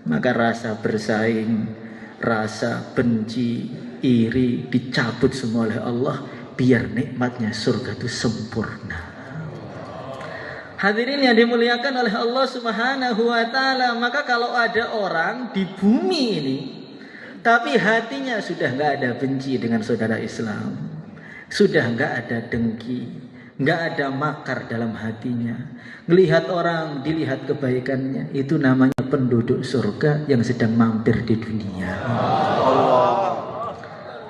Maka rasa bersaing, rasa benci, iri dicabut semua oleh Allah, biar nikmatnya surga itu sempurna. Hadirin yang dimuliakan oleh Allah Subhanahu wa taala, maka kalau ada orang di bumi ini tapi hatinya sudah enggak ada benci dengan saudara Islam, sudah enggak ada dengki, enggak ada makar dalam hatinya, melihat orang dilihat kebaikannya, itu namanya penduduk surga yang sedang mampir di dunia.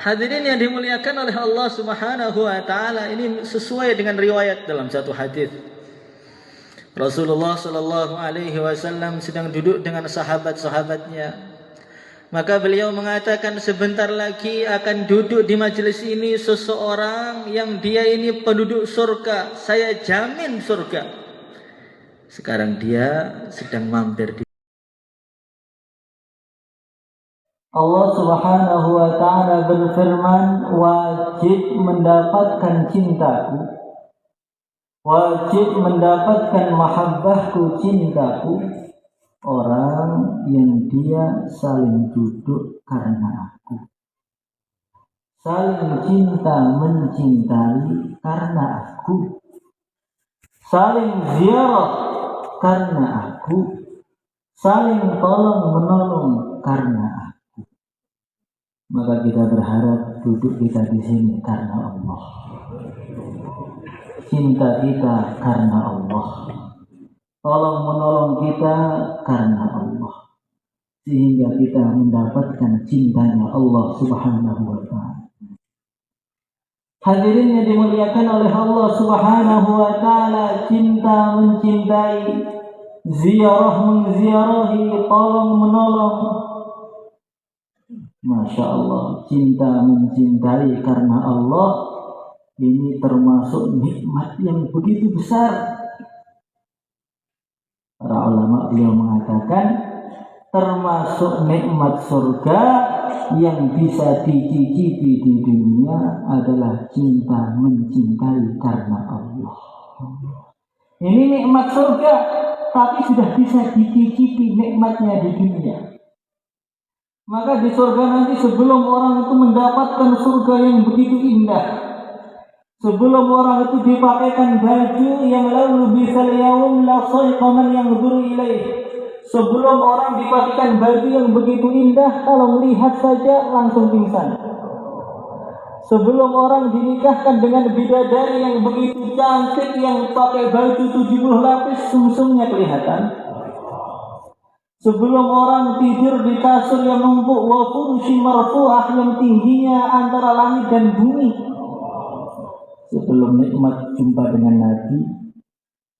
Hadirin yang dimuliakan oleh Allah Subhanahu wa taala, ini sesuai dengan riwayat dalam satu hadis. Rasulullah sallallahu alaihi wasallam sedang duduk dengan sahabat-sahabatnya. Maka beliau mengatakan, sebentar lagi akan duduk di majelis ini seseorang yang dia ini penduduk surga, saya jamin surga. Sekarang dia sedang mampir di Allah Subhanahu wa taala berfirman, wajib mendapatkan cintaku, wajib mendapatkan mahabbahku, cintaku, orang yang dia saling duduk karena aku, saling cinta mencintai karena aku, saling ziarah karena aku, saling tolong menolong karena aku. Maka kita berharap duduk kita di sini karena Allah, cinta kita karena Allah, tolong menolong kita karena Allah, sehingga kita mendapatkan cintanya Allah Subhanahu wa ta'ala. Hadirin yang dimuliakan oleh Allah Subhanahu wa ta'ala, cinta mencintai, ziarah menziarahi, tolong menolong. Masya Allah, cinta mencintai karena Allah ini termasuk nikmat yang begitu besar. Para ulama beliau mengatakan termasuk nikmat surga yang bisa dicicipi di dunia adalah cinta mencintai karena Allah. Ini nikmat surga, tapi sudah bisa dicicipi nikmatnya di dunia. Maka di surga nanti, sebelum orang itu mendapatkan surga yang begitu indah, sebelum orang itu dipakaikan baju yang lalu bisal yaum la sayqaman yang yanzuru ilaih, sebelum orang dipakaikan baju yang begitu indah, kalau melihat saja langsung pingsan. Sebelum orang dinikahkan dengan bidadari yang begitu cantik, yang pakai baju 70 lapis, sumsumnya kelihatan. Sebelum orang tidur di kasur yang numpuk, wa furusy marfu'ah, yang tingginya antara langit dan bumi. Sebelum nikmat jumpa dengan Nabi,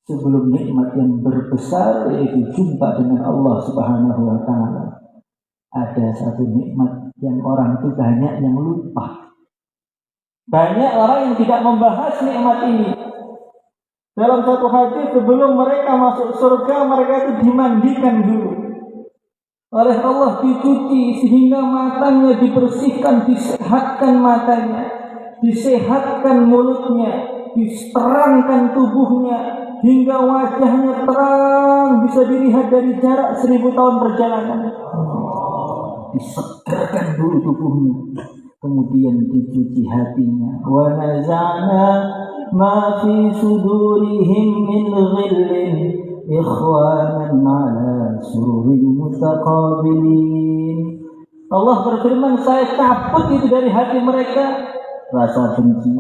sebelum nikmat yang berbesar yaitu jumpa dengan Allah Subhanahu wa ta'ala, ada satu nikmat yang orang itu banyak yang lupa. Banyak orang yang tidak membahas nikmat ini. Dalam satu hadis, sebelum mereka masuk surga, mereka itu dimandikan dulu oleh Allah, dicuci sehingga matanya dibersihkan, disehatkan matanya, disehatkan mulutnya, diterangkan tubuhnya, hingga wajahnya terang, bisa dilihat dari jarak 1000 tahun perjalanan. Disegarkan dulu tubuhnya, kemudian dicuci hatinya. Wa naza'na ma fi sudurihim min ghillin ikhwanan ala sururin mutaqabilin. Allah berfirman, saya cabut itu dari hati mereka rasa benci,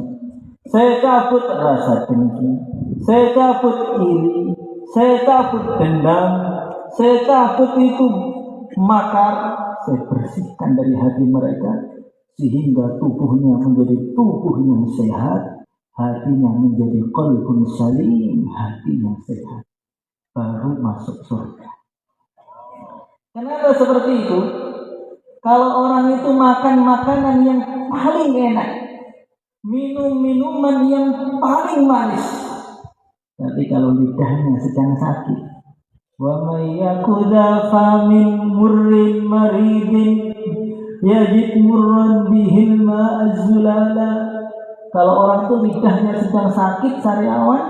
saya cabut rasa dengki, saya cabut iri, saya cabut dendam, saya cabut itu makar, saya bersihkan dari hati mereka sehingga tubuhnya menjadi tubuh yang sehat, hatinya menjadi qalbun salim, hati yang sehat, baru masuk surga. Kenapa seperti itu? Kalau orang itu makan makanan yang paling enak, minum minuman yang paling manis, tapi kalau lidahnya sedang sakit, wa may yakudha famin murrin maridin yajid murran bihil ma'azzulala. Kalau orang itu lidahnya sedang sakit, sariawan,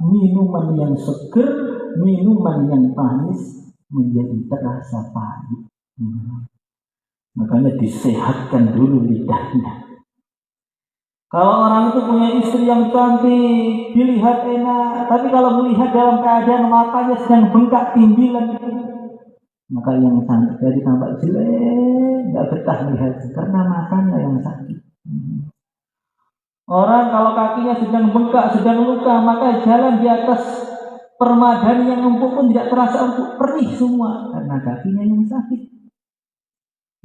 minuman yang seger, minuman yang manis menjadi terasa pahit. Makanya disehatkan dulu lidahnya. Kalau orang itu punya istri yang cantik, dilihat enak, tapi kalau melihat dalam keadaan matanya sedang bengkak timbilan, maka yang cantik jadi tampak jelek, tidak betah melihat karena matanya yang sakit. Orang kalau kakinya sedang bengkak, sedang luka, maka jalan di atas permadani yang empuk pun tidak terasa empuk, perih semua karena kakinya yang sakit.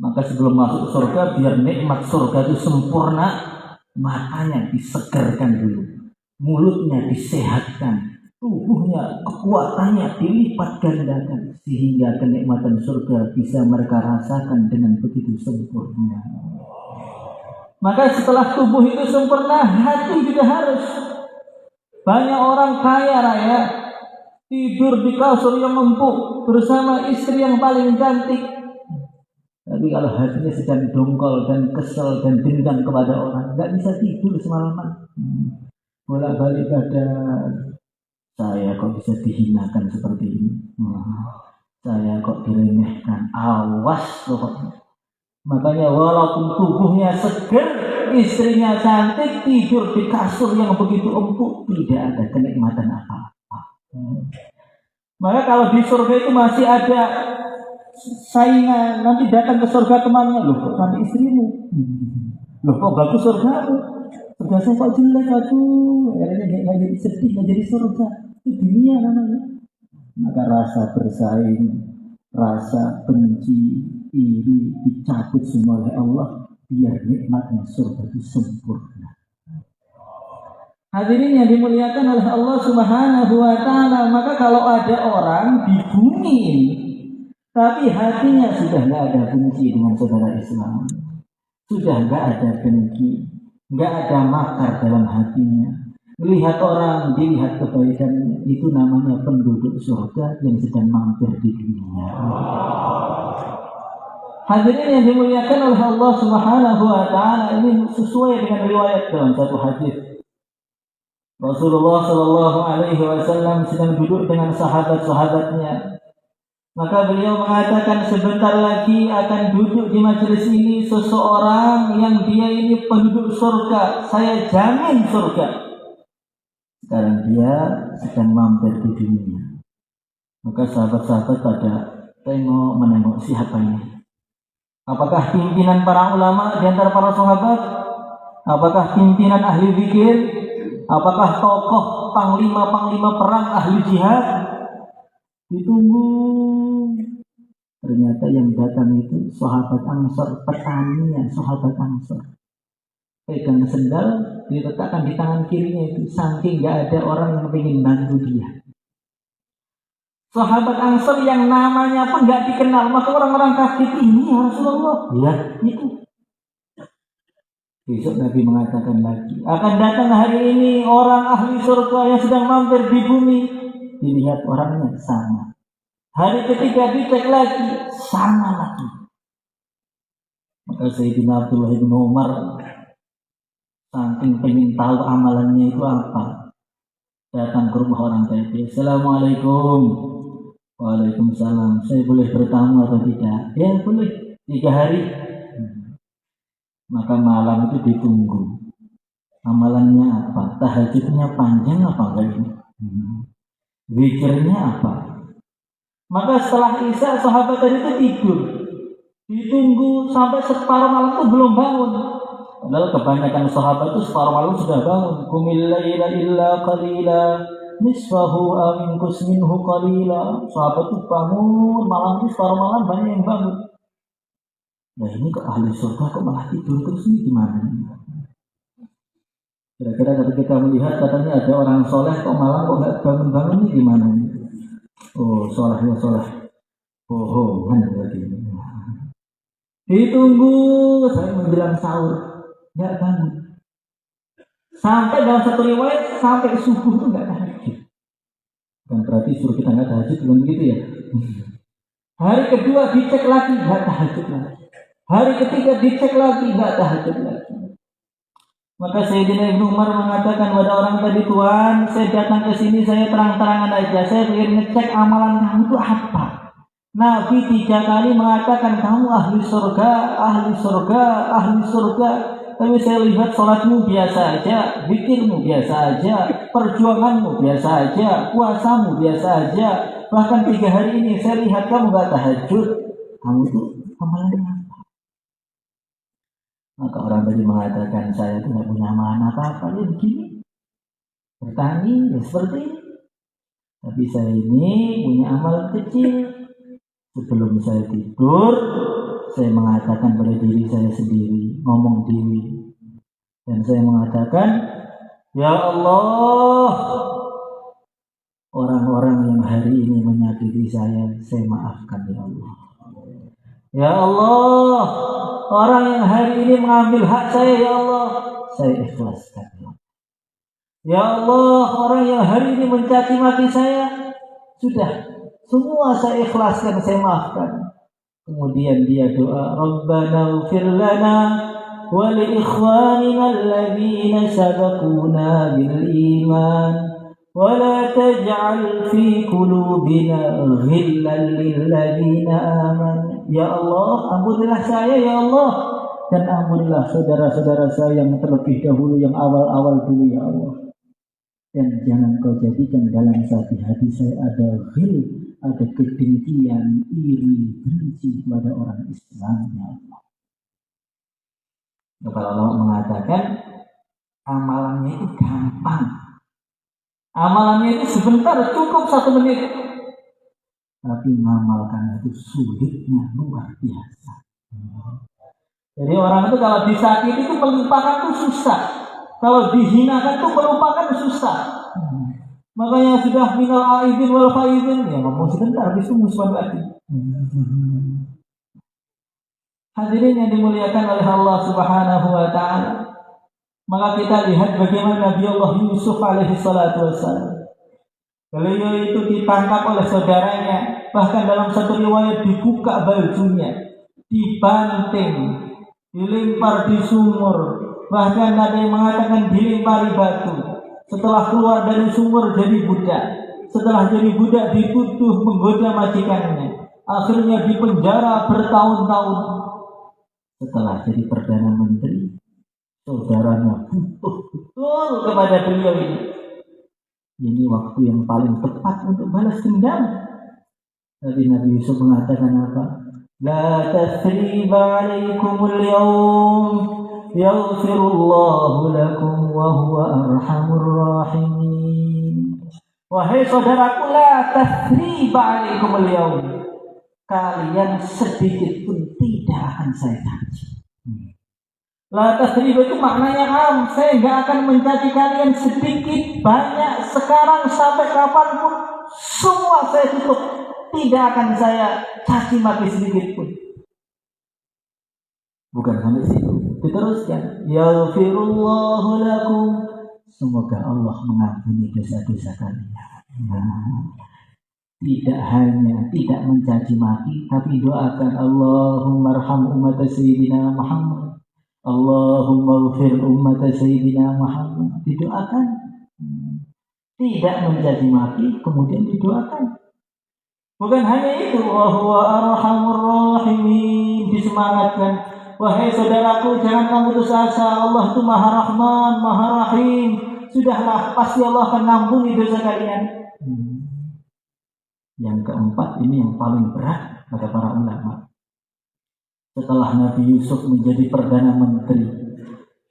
Maka sebelum masuk surga, biar nikmat surga itu sempurna, matanya disegarkan dulu, mulutnya disehatkan, tubuhnya kekuatannya dilipat gandakan, sehingga kenikmatan surga bisa mereka rasakan dengan begitu sempurna. Maka setelah tubuh itu sempurna, hati juga harus. Banyak orang kaya raya tidur di kasur yang empuk bersama istri yang paling cantik, tapi kalau hatinya sedang dongkol dan kesel dan dendam kepada orang, nggak bisa tidur semalaman. Bolak-balik badan, saya kok bisa dihinakan seperti ini, saya kok diremehkan, awas loh. Makanya walaupun tubuhnya segar, istrinya cantik, tidur di kasur yang begitu empuk, tidak ada kenikmatan apa-apa. Maka kalau di surga itu masih ada saingan, nanti datang ke surga temannya, loh kok nanti istrimu, loh kok bagus surgamu, surga saya kok jelek, aduh, nggak jadi sedih, nggak jadi surga, itu dunia namanya. Maka rasa bersaing, rasa benci, iri dicabut semua oleh Allah, biar nikmatnya surga itu sempurna. Hadirin yang dimuliakan oleh Allah Subhanahu wa Ta'ala, maka kalau ada orang di bumi ini tapi hatinya sudah nggak ada benci dengan saudara Islam, sudah nggak ada benci, nggak ada makar dalam hatinya, melihat orang dilihat kebaikannya, itu namanya penduduk surga yang sedang mampir di dunia. Hadirin yang dimuliakan oleh Allah Subhanahu wa Ta'ala, ini sesuai dengan riwayat dalam satu hadis. Rasulullah Shallallahu Alaihi Wasallam sedang duduk dengan sahabat-sahabatnya. Maka beliau mengatakan, sebentar lagi akan duduk di majelis ini seseorang yang dia ini penduduk surga. Saya jamin surga. Sekarang dia sedang mampir di dunia. Maka sahabat-sahabat pada menengok siapa ini? Apakah pimpinan para ulama di antara para sahabat? Apakah pimpinan ahli zikir? Apakah tokoh panglima-panglima perang ahli jihad? Ditunggu. Ternyata yang datang itu sahabat Ansor, petaninya sahabat Ansor. Pegang sendal, diletakkan di tangan kirinya itu, saking gak ada orang yang ingin bantu dia. Sahabat Ansor yang namanya pun gak dikenal, maka orang-orang kafir ini ya Rasulullah, ya itu. Besok Nabi mengatakan lagi, akan datang hari ini orang ahli surga yang sedang mampir di bumi. Dilihat orangnya sama. Hari ketiga dicek lagi, sama lagi. Maka Sayyidina Abdullah bin Umar saking pengen tahu amalannya itu apa, datang ke rumah orang tadi. Assalamualaikum. Waalaikumsalam. Saya boleh bertamu atau tidak? Ya boleh. 3 hari. Maka malam itu ditunggu. Amalannya apa? Tahajudnya panjang apa enggak ini? Zikirnya apa? Maka setelah Isya sahabat tadi itu tidur, ditunggu sampai separuh malam itu belum bangun. Padahal kebanyakan sahabat itu separuh malam sudah bangun. Qumil laila illa qalila nisfahu aw inqus minhu qalila. Sahabat itu bangun malam itu separuh malam, banyak yang bangun. Nah ini kok ahli surga kok malah tidur terus, ini gimana? Kira-kira kalau kita melihat katanya ada orang soleh kok malam kok nggak bangun-bangun, ini gimana? Oh, solehnya soleh, bohongan berarti. Ditunggu saya menjelang sahur, nggak bangun. Sampai dalam satu riwayat sampai subuh itu nggak tahajud. Kan berarti suruh kita nggak tahajud, belum begitu ya? Hari kedua dicek lagi, nggak tahajud lagi. Hari ketiga dicek lagi, nggak tahajud lagi. Maka Sayyidina Ibnu Umar mengatakan pada orang tadi, Tuhan, saya datang ke sini, saya terang-terangan aja, saya ingin ngecek amalan kamu itu apa. Nabi 3 kali mengatakan kamu ahli surga, ahli surga, ahli surga. Tapi saya lihat sholatmu biasa aja, zikirmu biasa aja, perjuanganmu biasa aja, puasamu biasa aja. Bahkan 3 hari ini saya lihat kamu gak tahajud. Kamu itu amalannya apa? Maka orang tadi mengatakan saya tidak punya amalan apa-apa. Ya begini, bertani ya seperti ini. Tapi saya ini punya amal kecil. Sebelum saya tidur, saya mengatakan pada diri saya sendiri, ngomong diri. Dan saya mengatakan, ya Allah, orang-orang yang hari ini menyakiti saya maafkan ya Allah. Ya Allah, orang yang hari ini mengambil hak saya ya Allah, saya ikhlaskan ya Allah. Ya Allah, orang yang hari ini mencaci maki saya, sudah, semua saya ikhlaskan, saya maafkan. Kemudian dia doa, Rabbana ighfir lana wa li ikhwanina alladhina sabaquna bil iman wa la taj'al fi qulubina ghillan lil ladzina amanu. Ya Allah, ampunilah saya ya Allah, dan ampunilah saudara-saudara saya yang terlebih dahulu, yang awal-awal dulu ya Allah. Dan jangan kau jadikan dalam hati saya ada ghil, ada kedengkian, iri, benci kepada orang Islam ya Allah. Kalau Allah mengatakan amalannya itu gampang, amalannya itu sebentar, cukup 1 menit, tapi mengamalkan itu sulitnya luar biasa. Jadi orang itu kalau disakiti itu melupakan itu susah. Kalau dihinakan itu melupakan susah. Makanya sudah minal aidin wal faidin, ya ngomong sebentar habis itu musibah lagi. Hadirin yang dimuliakan oleh Allah Subhanahu wa taala. Maka kita lihat bagaimana Nabi Allah Yusuf alaihi salatu wassalam. Beliau itu ditangkap oleh saudaranya, bahkan dalam satu riwayat dibuka bajunya, dibanting, dilempar di sumur. Bahkan ada yang mengatakan dilempari batu. Setelah keluar dari sumur jadi budak. Setelah jadi budak dituduh menggoda majikannya. Akhirnya dipenjara bertahun-tahun. Setelah jadi Perdana Menteri, saudaranya butuh betul kepada beliau ini. Ini waktu yang paling tepat untuk balas dendam. Tapi Nabi Yusuf mengatakan apa? La tathriba alaikumul yawm, yaghfirullahu lakum wa huwa arhamur rahimin. Wahai saudaraku, la tathriba alaikumul yawm, kalian sedikit pun tidak akan saya caci. La tathriba itu maknanya saya nggak akan mencaci kalian sedikit, banyak, sekarang sampai kapanpun, semua saya tutup. Tidak akan saya caci maki sedikit pun. Bukan sampai situ. Diteruskan, yaghfirullahu lakum, semoga Allah mengampuni dosa-dosa kalian. Tidak hanya tidak mencaci maki, tapi doakan Allahumma arham umat sayyidina Muhammad, Allahumma ighfir umat sayyidina Muhammad. Didoakan. Tidak mencaci maki, kemudian didoakan. Bukan hanya itu, wa huwa arhamur rahimin, disemangatkan. Wahai saudaraku, jangan kamu putus asa, Allah itu Maha Rahman, Maha Rahim. Sudahlah, pasti Allah akan mengampuni dosa kalian. Yang keempat, ini yang paling berat kata para ulama. Setelah Nabi Yusuf menjadi Perdana Menteri,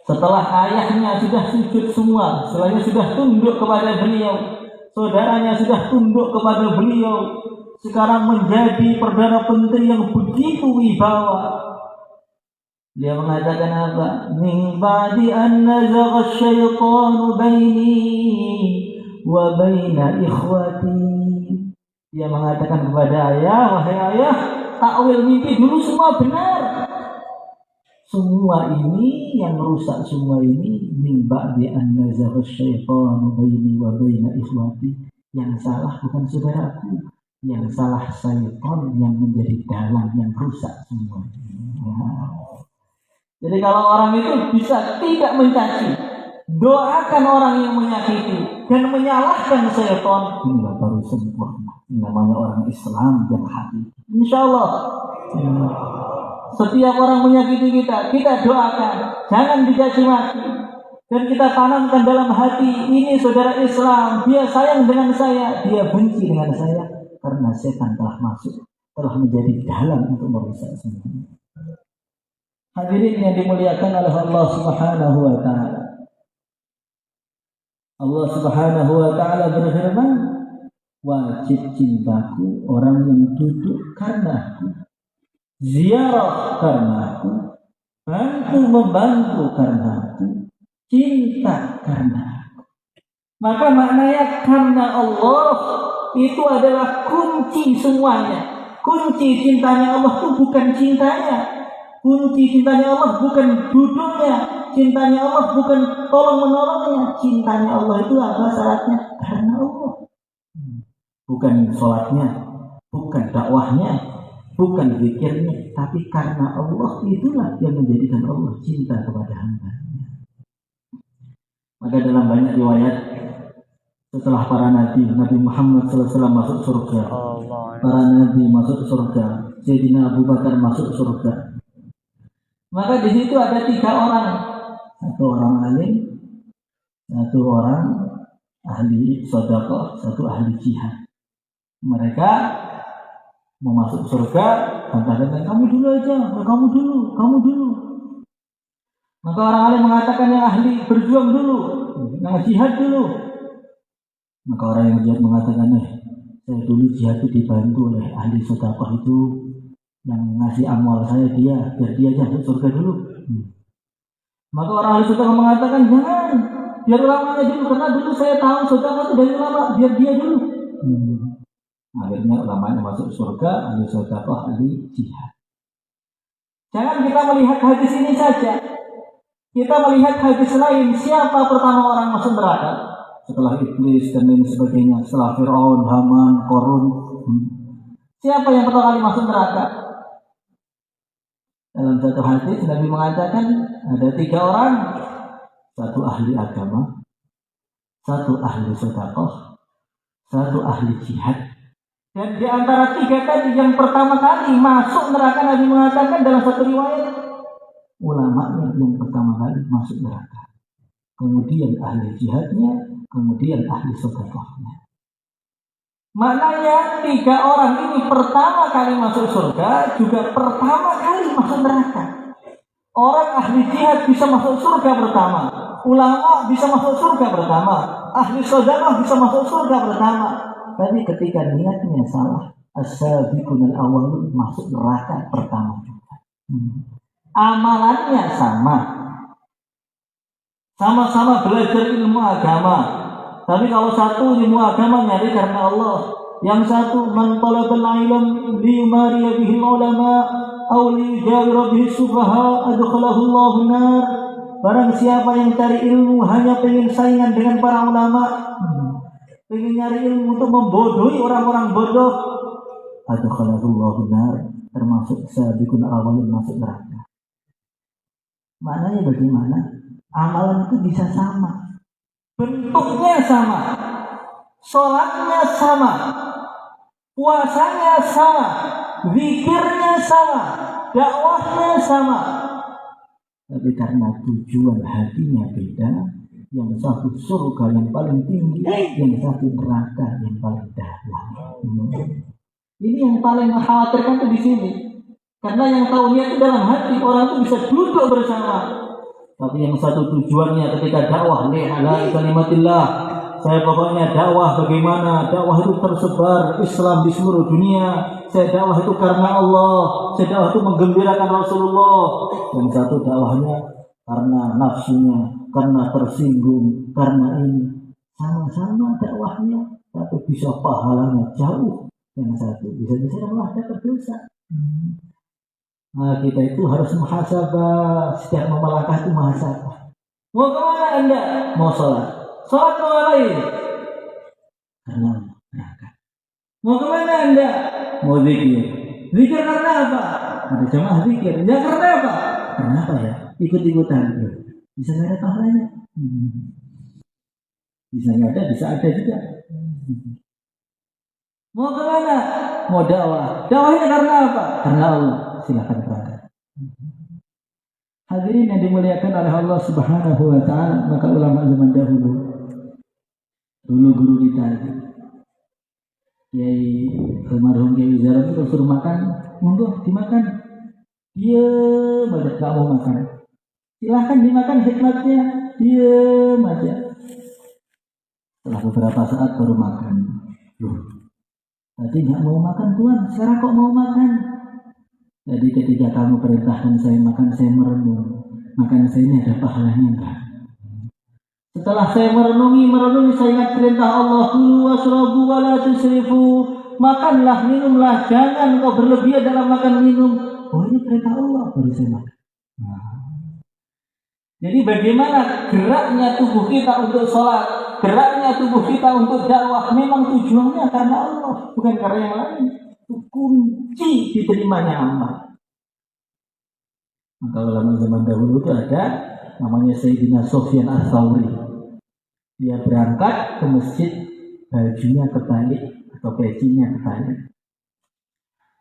setelah ayahnya sudah sujud semua, setelahnya sudah tunduk kepada beliau, saudaranya sudah tunduk kepada beliau, sekarang menjadi Perdana Menteri yang begitu wibawa. Dia mengatakan apa? Min ba'di an nazagha asyaitanu baini wa baina ikhwati. Dia mengatakan kepada ayah, wahai ayah, takwil mimpi dulu semua benar. Semua ini yang merusak semua ini min ba'di an nazagha asyaitanu baini wa baina ikhwati. Yang salah bukan saudaraku, yang salah syaitan yang menjadi dalang yang rusak semua. Jadi kalau orang itu bisa tidak mencaci, doakan orang yang menyakiti dan menyalahkan syaitan, inilah baru sempurna. namanya orang Islam yang hakiki. Insya Allah. Setiap orang menyakiti kita, kita doakan, jangan dicaci maki. Dan kita tanamkan dalam hati, ini saudara Islam, dia sayang dengan saya, dia benci dengan saya, karena setan telah masuk, telah menjadi dalam untuk merusak semuanya. Hadirin yang dimuliakan oleh Allah Subhanahu wa taala. Allah Subhanahu wa taala berfirman, wajib cintaku orang yang duduk karena aku, ziarah karena aku, bantu membantu karena aku, cinta karena aku. Maka maknanya karena Allah itu adalah kunci semuanya. Kunci cintanya Allah itu bukan cintanya. Kunci cintanya Allah bukan duduknya. Cintanya Allah bukan tolong menolongnya. Cintanya Allah itu apa syaratnya? Karena Allah. Bukan sholatnya, bukan dakwahnya, bukan zikirnya, tapi karena Allah itulah yang menjadikan Allah cinta kepada hamba-Nya. Maka dalam banyak riwayat setelah para nabi, Nabi Muhammad SAW masuk surga, para nabi masuk surga, Sayyidina Abu Bakar masuk surga. Maka di situ ada 3 orang, 1 orang alim, 1 orang ahli sedekah, 1 ahli jihad. Mereka mau masuk surga, katakan kamu dulu aja, kamu dulu. Maka orang alim mengatakan yang ahli berjuang dulu, yang jihad dulu. Maka orang yang jihad mengatakan, saya dulu jihad itu dibantu oleh ahli sedekah itu, yang ngasih amal saya dia, biar dia aja masuk surga dulu. Maka orang ahli sedekah mengatakan, jangan, biar ulamanya dulu, karena dulu saya tahu sedekah itu dari ulama, biar dia dulu. Akhirnya ulamanya masuk surga, ahli sedekah, ahli jihad. Jangan kita melihat hadis ini saja. Kita melihat hadis lain. Siapa pertama orang masuk neraka? Setelah iblis dan lain sebagainya, setelah Fir'aun, Haman, Qarun. Siapa yang pertama kali masuk neraka? Dalam satu hadis Nabi mengatakan ada 3 orang, 1 ahli agama, 1 ahli sedekah, 1 ahli jihad. Dan di antara 3 tadi yang pertama kali masuk neraka, Nabi mengatakan dalam satu riwayat, ulamanya yang pertama kali masuk neraka, kemudian ahli jihadnya, kemudian ahli sedekahnya. Maknanya 3 orang ini pertama kali masuk surga, juga pertama kali masuk neraka. Orang ahli jihad bisa masuk surga pertama, ulama bisa masuk surga pertama, ahli sedekah bisa masuk surga pertama. Tapi ketika niatnya salah, as-sabiqunal awwalun masuk neraka pertama juga. Amalannya sama-sama belajar ilmu agama. Tapi kalau satu ilmu agama nyari karena Allah, yang satu man talabal ilm liyumariya bihi ulama aw liyujawira bihi sufaha adkhalahu Allahu nar. Barang siapa yang cari ilmu hanya pengen saingan dengan para ulama, pengen nyari ilmu untuk membodohi orang-orang bodoh, adkhalahu Allahu nar, termasuk sabiqun awalun masuk neraka. Maknanya bagaimana? Amalan itu bisa sama, bentuknya sama, sholatnya sama, puasanya sama, zikirnya sama, dakwahnya sama. Tapi karena tujuan hatinya beda, yang satu surga yang paling tinggi, yang satu neraka yang paling dalam. Ini yang paling mengkhawatirkan itu di sini. Karena yang tahu niat itu dalam hati, orang itu bisa duduk bersama. Tapi yang satu tujuannya ketika dakwah, ala kalimatillah, saya pokoknya dakwah bagaimana? Dakwah itu tersebar Islam di seluruh dunia. Saya dakwah itu karena Allah. Saya dakwah itu menggembirakan Rasulullah. Yang satu dakwahnya karena nafsunya, karena tersinggung, karena ini. Sama-sama dakwahnya, tapi bisa pahalanya jauh. Yang satu bisa-bisa Allah dapat dosa. Nah, kita itu harus muhasabah. Setiap mau melangkah itu muhasabah. Mau kemana Anda? Mau sholat. Sholat mau ngapain? Karena neraka. Mau kemana Anda? Mau zikir. Zikir karena apa? Ada jamaah zikir. Ya karena apa? Karena apa ya? Ikut-ikutan. Bisa nggak ada pahalanya? Bisa nggak ada, bisa ada juga. Mau ke mana? Mau dakwah. Dakwahnya karena apa? Karena Allah. Silakan berangkat. Hadirin yang dimuliakan oleh Allah Subhanahu wa taala, maka ulama zaman dahulu, guru kita, Kiai almarhum Kiai Zaram itu suruh makan, monggo dimakan. Diam aja, gak mau makan. Silahkan dimakan hikmatnya, diam aja. Setelah beberapa saat baru makan. Loh, tadi gak mau makan Tuhan, sekarang kok mau makan? Jadi ketika kamu perintahkan saya makan, saya merenung. Makan saya ini ada pahalanya enggak? Setelah saya merenungi, saya ingat perintah Allah, kulu washrabu wa la tusrifu. Makanlah, minumlah, jangan kau berlebihan dalam makan minum. Oh, ini perintah Allah, baru saya makan. Jadi bagaimana geraknya tubuh kita untuk sholat, geraknya tubuh kita untuk dakwah, memang tujuannya karena Allah, bukan karena yang lain. Kunci diterimanya amal. Maka ulama zaman dahulu itu ada namanya Sayyidina Sufyan Ats-Tsauri. Dia berangkat ke masjid, bajunya kebalik atau pecinya kebalik.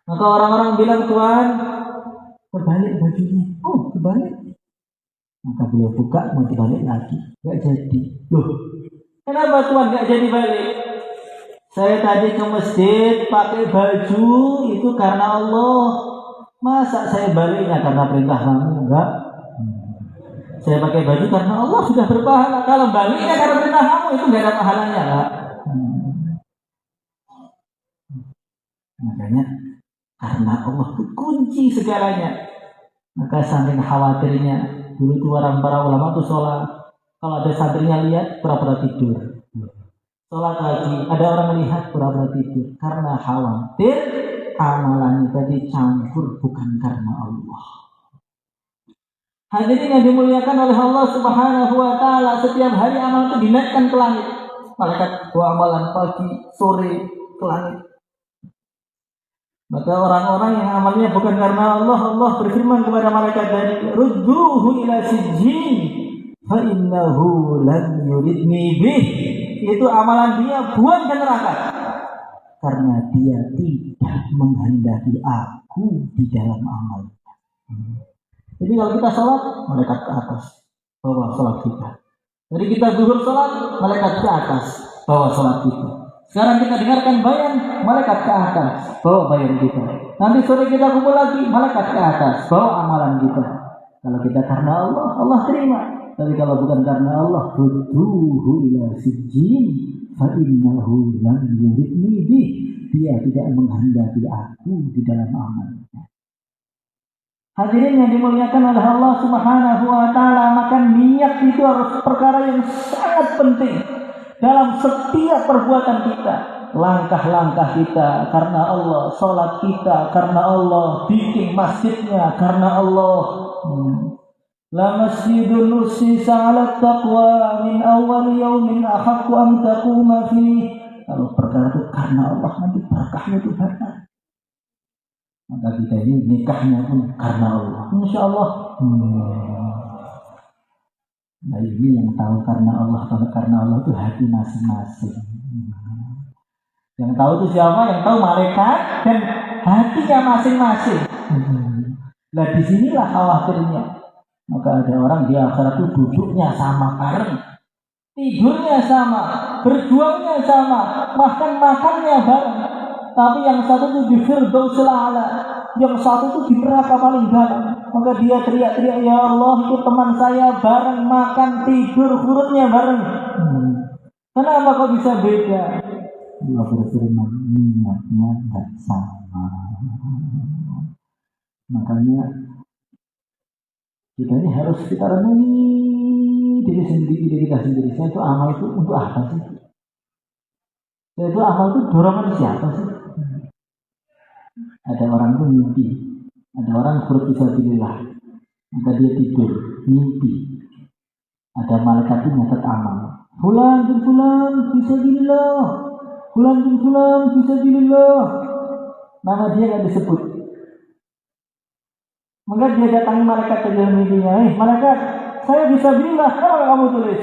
Maka orang-orang bilang, Tuhan, kebalik bajunya. Oh, kebalik. Maka beliau buka, mau dibalik lagi. Gak jadi. Loh, kenapa Tuhan gak jadi balik? Saya tadi ke masjid pakai baju itu karena Allah. Masa saya baliknya karena perintah kamu? Enggak. Saya pakai baju karena Allah sudah berpahala. Kalau baliknya karena perintah kamu itu enggak ada pahalanya, enggak? Makanya karena Allah itu kunci segalanya. Maka saking khawatirnya dulu itu para ulama itu sholat. Kalau ada santrinya lihat pura-pura tidur. Sholat lagi, ada orang melihat pura-pura tidur karena khawatir amalannya tadi campur bukan karena Allah. Hadirin yang dimuliakan oleh Allah Subhanahu wa taala, setiap hari amal itu dinaikkan ke langit. Malaikat bawa amalan pagi, sore ke langit. Maka orang-orang yang amalnya bukan karena Allah, Allah berfirman kepada malaikat tadi, "Rudduhu ila sijjin fa innahu lam yuridni bih." Itu amalan dia, buang ke neraka karena dia tidak menghendaki aku di dalam amalnya. Jadi kalau kita sholat, malaikat ke atas bawa sholat kita. Jadi kita zuhur sholat, malaikat ke atas bawa sholat kita. Sekarang kita dengarkan bayan, malaikat ke atas bawa bayan kita. Nanti sore kita kumpul lagi, malaikat ke atas bawa amalan kita. Kalau kita karena Allah, Allah terima. Tapi kalau bukan karena Allah, rudduhu ila sijjin fa innahu lam yuridni bih. Dia tidak menghendaki aku di dalam amalnya. Hadirin yang dimuliakan oleh Allah Subhanahu wa taala, maka niat itu harus perkara yang sangat penting dalam setiap perbuatan kita. Langkah-langkah kita karena Allah, salat kita karena Allah, bikin masjidnya karena Allah. La masjidun nussisa 'ala taqwa min awal yaumin ahaqqu an taquma fi. Kalau perkara itu karena Allah, nanti berkahnya itu banyak. Maka kita ini nikahnya pun karena Allah. Insyaallah. Nah, ini yang tahu karena Allah, kalau karena Allah itu hati masing-masing. Yang tahu itu siapa? Yang tahu malaikat dan hatinya masing-masing. Nah, disinilah khawatirnya. Maka ada orang di akhirat itu duduknya sama bareng, tidurnya sama, berjuangnya sama, bahkan makannya bareng. Tapi yang satu itu di Firdausil A'la, yang satu itu di neraka paling dalam. Maka dia teriak-teriak, ya Allah, itu teman saya bareng makan, tidur, hurufnya bareng. Kenapa kok bisa beda? Allah berfirman, niatnya tidak sama. Makanya kita ini harus kita renungi diri kita sendiri. Saya itu amal itu untuk apa sih? Saya itu amal itu dorongan siapa sih? Ada orang itu mimpi, ada orang berfisabilillah, maka dia tidur, mimpi. Ada malaikat itu nyatet amal. Fulan bin fulan fisabilillah, fulan bin fulan fisabilillah. Nama dia nggak disebut. Maka dia datangi malaikat ke dalam mimpinya. Malaikat, saya bisa bilang, apa kamu tulis?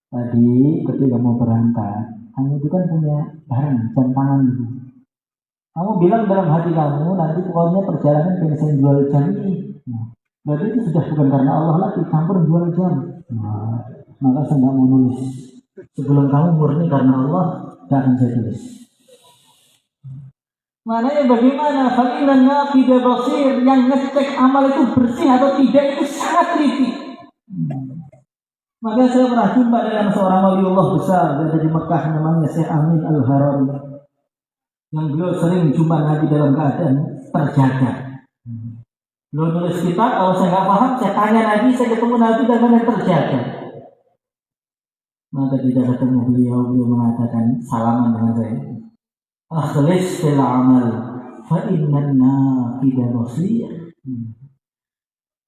Tadi ketika mau berangkat, Kamu itu kan punya barang, jam tangan itu. Kamu bilang dalam hati kamu, nanti pokoknya perjalanan pengen saya jual jam ini. Nah, berarti itu sudah bukan karena Allah lagi, campur jual jam. Nah, maka saya nggak mau nulis. Sebelum kamu murni karena Allah, gak akan saya tulis. Maknanya bagaimana? Fa'innan naqida basir, yang ngecek amal itu bersih atau tidak itu sangat teliti. Maka saya pernah jumpa dengan seorang waliullah besar dari Mekah namanya Syekh Amin Al-Harari, yang beliau sering jumpa Nabi dalam keadaan terjaga. Beliau nulis kitab, kalau saya nggak paham, saya tanya Nabi, saya ketemu Nabi dan mana terjaga. Maka tidak ketemu beliau mengatakan salaman dengan saya. Akhlis fil amal, fa innan naqida basir.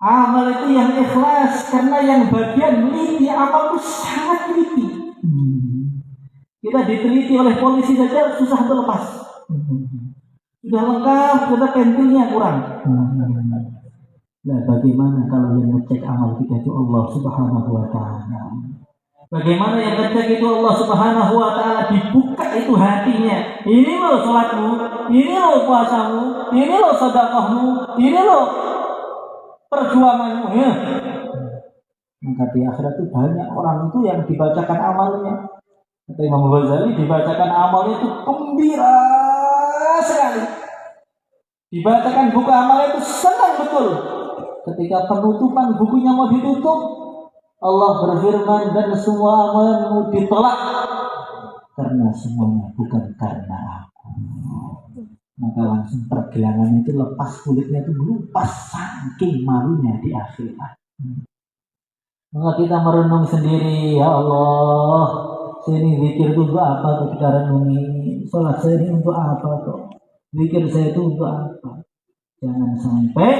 Amal itu yang ikhlas, karena yang bagian teliti, amal itu sangat teliti. Kita diteliti oleh polisi saja susah untuk lepas. Sudah lengkap, kita pentilnya kurang. Nah, bagaimana kalau yang ngecek amal kita itu Allah Subhanahu wa Ta'ala? Bagaimana yang ngecek itu Allah Subhanahu wa Ta'ala, dibuka itu hatinya. Ini loh salatmu, ini loh puasamu, ini loh sedekahmu, ini loh perjuanganmu ya. Maka di akhirat itu banyak orang itu yang dibacakan amalnya. Kata Imam Ghazali, dibacakan amalnya itu gembira sekali. Dibacakan buku amalnya itu senang betul. Ketika penutupan bukunya mau ditutup, Allah berfirman, dan semua amalmu ditolak karena semuanya bukan karena aku. Maka langsung pergelangan itu lepas, kulitnya itu melupas saking malunya di akhirat. Maka kita merenung sendiri, ya Allah, saya ini zikir itu untuk apa tuh kita renungi? Sholat saya ini untuk apa tuh? Zikir saya itu untuk apa? Jangan sampai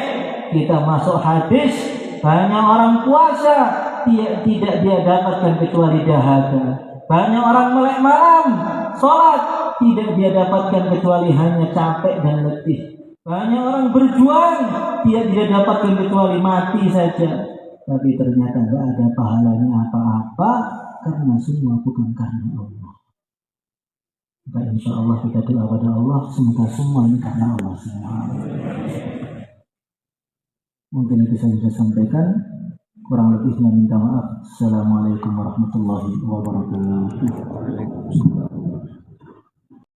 kita masuk hadis, banyak orang puasa tidak dia dapatkan kecuali dahaga. Banyak orang melek malam, sholat tidak dia dapatkan kecuali hanya capek dan letih. Banyak orang berjuang tidak dia dapatkan kecuali mati saja. Tapi ternyata tidak ada pahalanya apa-apa karena semua bukan karena Allah. Maka insya Allah kita doa pada Allah, semoga semua ini karena Allah. Mungkin itu saya bisa sampaikan. Kurang lebihnya minta maaf. Assalamualaikum warahmatullahi wabarakatuh.